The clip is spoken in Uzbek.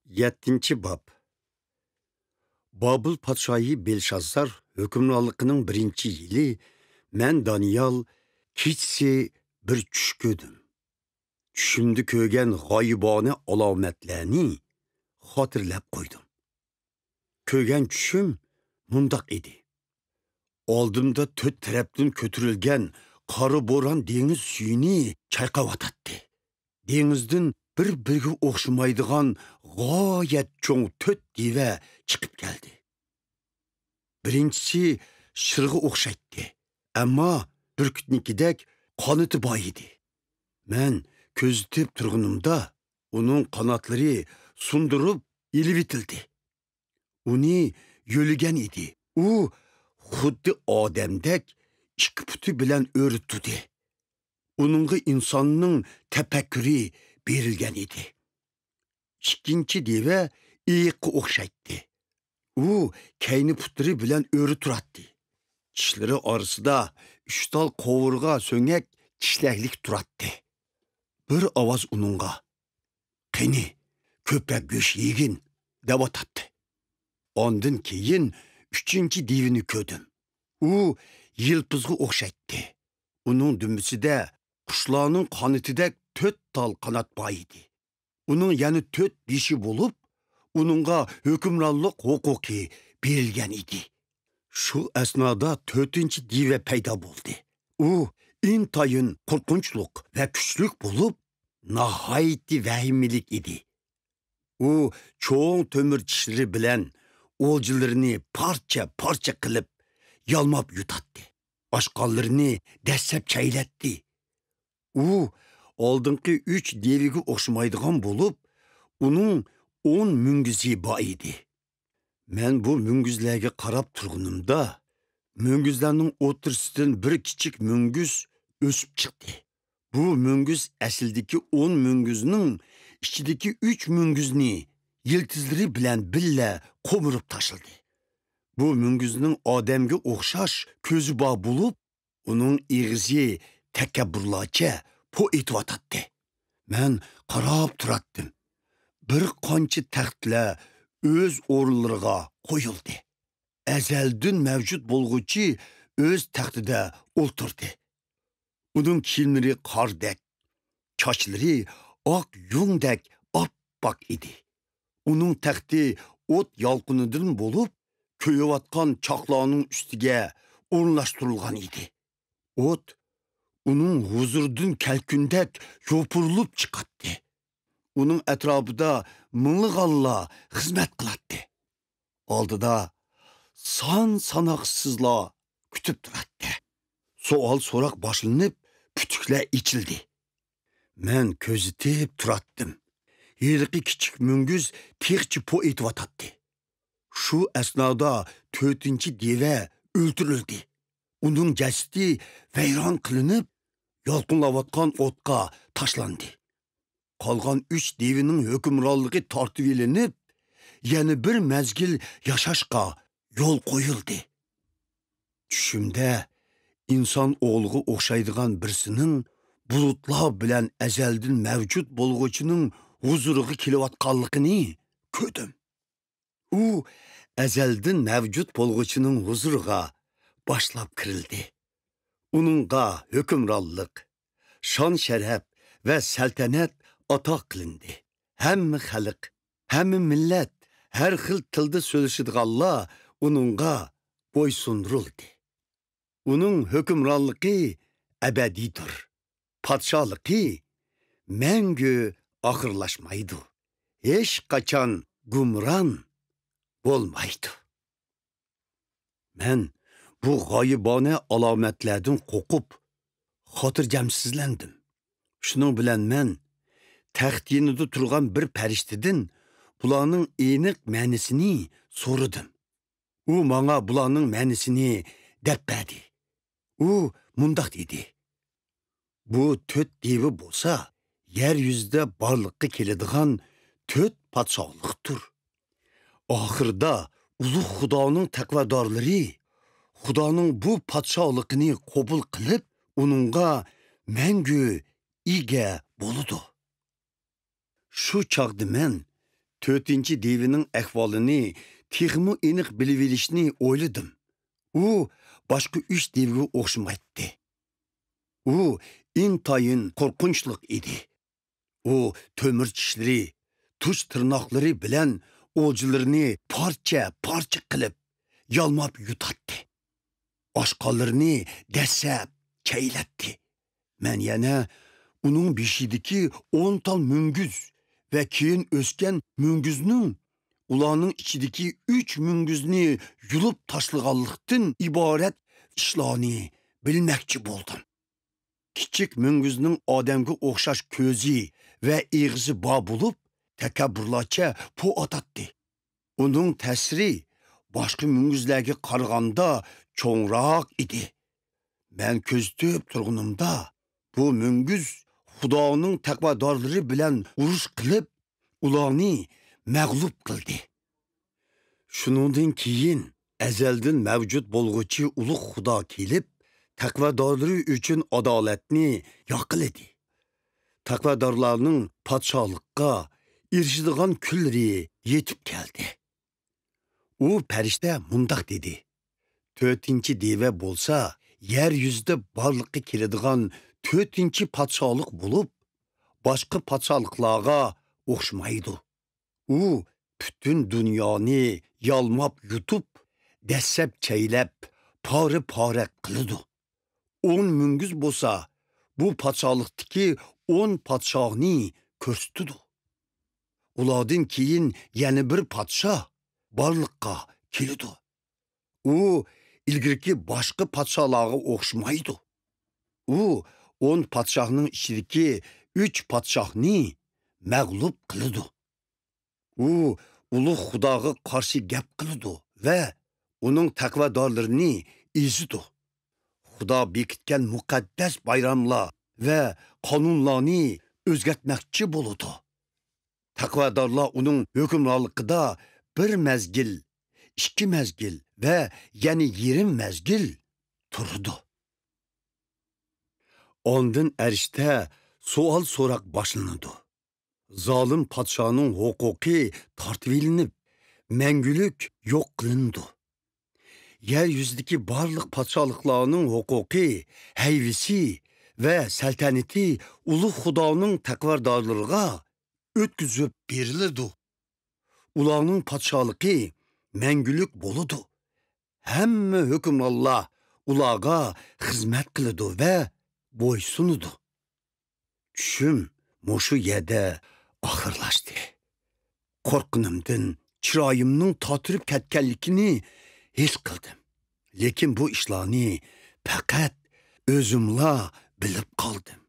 7 bob. Babıl podshoyi Belshazar hukmronligining 1-yili men Daniyal kechsi bir tush ko'rdim. Tushimda ko'rgan g'oyibona alomatlarni xotirlab qo'ydim. Ko'rgan tushim mundoq edi. Oldimda 4 tarafdan ko'tarilgan qora bo'ron dengiz suyini chayqavatadi. Dengizdan bir-biriga o'xshamaydigan g'oyat cho'ng 4 diva chiqib keldi. Birinchisi shirg'i o'xshaydi, ammo burkutnikidek qanoti bor edi. Men ko'zitib turganimda uning qanotlari sundirib ilib-itildi. Uni yo'ligan edi. U xuddi odamdek 2 puti bilan o'rtudi. Uningga insonning tafakkuri berilgan edi. Ikkinchi deva iyiqqa o'xshaydi. U kayni putri bilan o'ri turadi. Tishlari orasida 3 tal qovurg'a so'ngak tishlaklik turadi. Bir ovoz uningga "Qani, ko'proq go'sht yegin" deb atadi. Ondan keyin 3-chi devini ko'rdim. U yilpizga o'xshaydi. Uning dumbisida qushlarning qanotidek 4 tal qanot bor edi. Uning yana 4 beshi bo'lib, uningga hukmronlik huquqi berilgan edi. Shu asnoda 4-chi diva paydo bo'ldi. U intayin qo'rqinchliq va kuchlik bo'lib, nihoyatda vahimalik edi. U cho'ng temir tishlari bilan o'ljilarini parcha-parcha qilib yalmab yutadi. Oshqonlarini dastlab chaylatdi. U oldingi 3 deviga o'xshamaydigan bo'lib, uning 10 mungizi bor edi. Men bu mungizlarga qarab turganimda, mungizlarning o'tirsidan bir kichik mungiz o'sib chiqdi. Bu mungiz asldagi 10 mungizning ichidagi 3 mungizni yiltizlari bilan billa qo'mirib tashildi. Bu mungizning odamga o'xshash ko'zi bor bo'lib, uning ig'zi takabburlarcha po etvatadi. Men qarab turadim. Bir qancha taxtlar o'z o'rinlariga qo'yildi. Azaldan mavjud bo'lg'uchi o'z taxtida o'ltirdi. Uning kiyimlari qordek, sochlari oq yungdek oppoq edi. Uning taxti o't yolqinidan bo'lib, ko'yayotgan choqlarning ustiga o'rnashtirilgan edi. O't uning huzuridan kalkundek yo'pirilib chiqadi. Uning atrofida ming'allar xizmat qiladi. Oldida son-sanoqsizlar kutib turadi. Savol-so'roq boshlanib, putuklar ichildi. Men ko'zitib turadim. Yilqi kichik mungiz texchi po etvatadi. Shu asnoda 4-chi deva o'ldirildi. Uning jasadi vayron qilinib, yolqinlayotgan o'tga tashlandi. Qolgan 3 devining hukmronligi tortib ilinib, yana bir mazgil yashashga yo'l qo'yildi. Tushimda inson o'g'liga o'xshaydigan birsining bulutlar bilan azaldan mavjud bo'lg'uchining huzuriga kelayotganligini ko'rdim. U azaldan mavjud bo'lg'uchining huzuriga boshlab kirildi. Uningga hukmronlik, shon-sharaf va saltanat ato qilindi. Hamma xalq, hamma millat, har xil tilda so'zlashadiganlar uningga bo'ysundirildi. Uning hukmronligi abadiydir. Podshohligi mangu oxirlashmaydi. Hech qachon gumron bo'lmaydi. Men bu g'oyibona alomatlardan qo'rqib, xotirjamsizlandim. Shuning bilan men taxt yonida turgan bir farishtadan bularning aniq ma'nosini so'radim. U menga bularning ma'nosini deb berdi. U mundoq dedi: Bu 4 devi bo'lsa, yer yuzida borliqqa keladigan 4 podshohlikdir. Oxirda ulug' Xudoning taqvodorlari Xudoning bu podshohligini qabul qilib, uningga mangu ega bo'ladi. Shu chaqda men 4-chi devining ahvolini texmi aniq bilib olishni o'yladim. U boshqa 3 devga o'xshamaydi. U intayin qo'rqinchliq edi. U to'mir tishlari, tush tirnoqlari bilan o'jilarini parcha qilib yalmab yutatdi. Oshqonlarini dasab chaylatdi. Men yana uning beshidagi 10 tal munguz ve keyin o'sgan munguzning ularning ichidagi 3 munguzni yulib tashlaganlikdan iborat ishlarni bilmoqchi bo'ldim. Kichik munguzning odamga o'xshash ko'zi ve ig'zi bor bo'lib, takabburlarcha po atatdi. Uning ta'siri boshqa munguzlarga qaraganda cho'ngroq edi. Men ko'zitib turganimda bu munguz Xudoning taqvodorlari bilan urush qilib, ularni mag'lub qildi. Shuningdan keyin azaldan mavjud bo'lg'uchi ulug' Xudo kelib, taqvodorlari uchun adolatni yoqiladi. Taqvodorlarning podshohlikka erishadigan kunlari yetib keldi. U farishta mundaq dedi: 4-chi deva bo'lsa, yer yuzida barliqqa keladigan 4-chi podshohlik bo'lib, boshqa podshohliklarga o'xshamaydi. U butun dunyoni yalmab yutib, dasab chaylab, pora qiladi. 10 munguz bo'lsa, bu podshohlikdagi 10 podshohni ko'rsatadi. Ulardan keyin yana bir podshoh barliqqa keladi. U ilgirki boshqa podshohlarga o'xshamaydi. U 10 podshohning ichidagi 3 podshohni mag'lub qiladi. U ulug' Xudoga qarshi gap qiladi va uning taqvodorlarini ezidi. Xudo bekitgan muqaddas bayramlar va qonunlarni o'zgartmoqchi bo'ladi. Taqvodorlar uning hukmronligida bir mezgil, 2 mezgil ve yani 20 mezgil turdu. Ondan erişte sual sorak başlandı. Zalim padşahının hukuki tartvilinip, mengülük yok kılındı. Yeryüzündeki barlık padşahlıklarının hukuki, heyvisi ve seltaneti Ulu Xudoning taqvodorlariga ötküzüp berilirdi. Ularning padşahlığı mengülük boludu. Hamma hükümrallar ularga xizmat qiladi ve bo'ysunudu. Tushim mushu yerda oxirlashdi. Qo'rqinimdan chiroyimning totirib ketganligini his qildim. Lekin bu ishlarni faqat o'zimla bilib qoldim.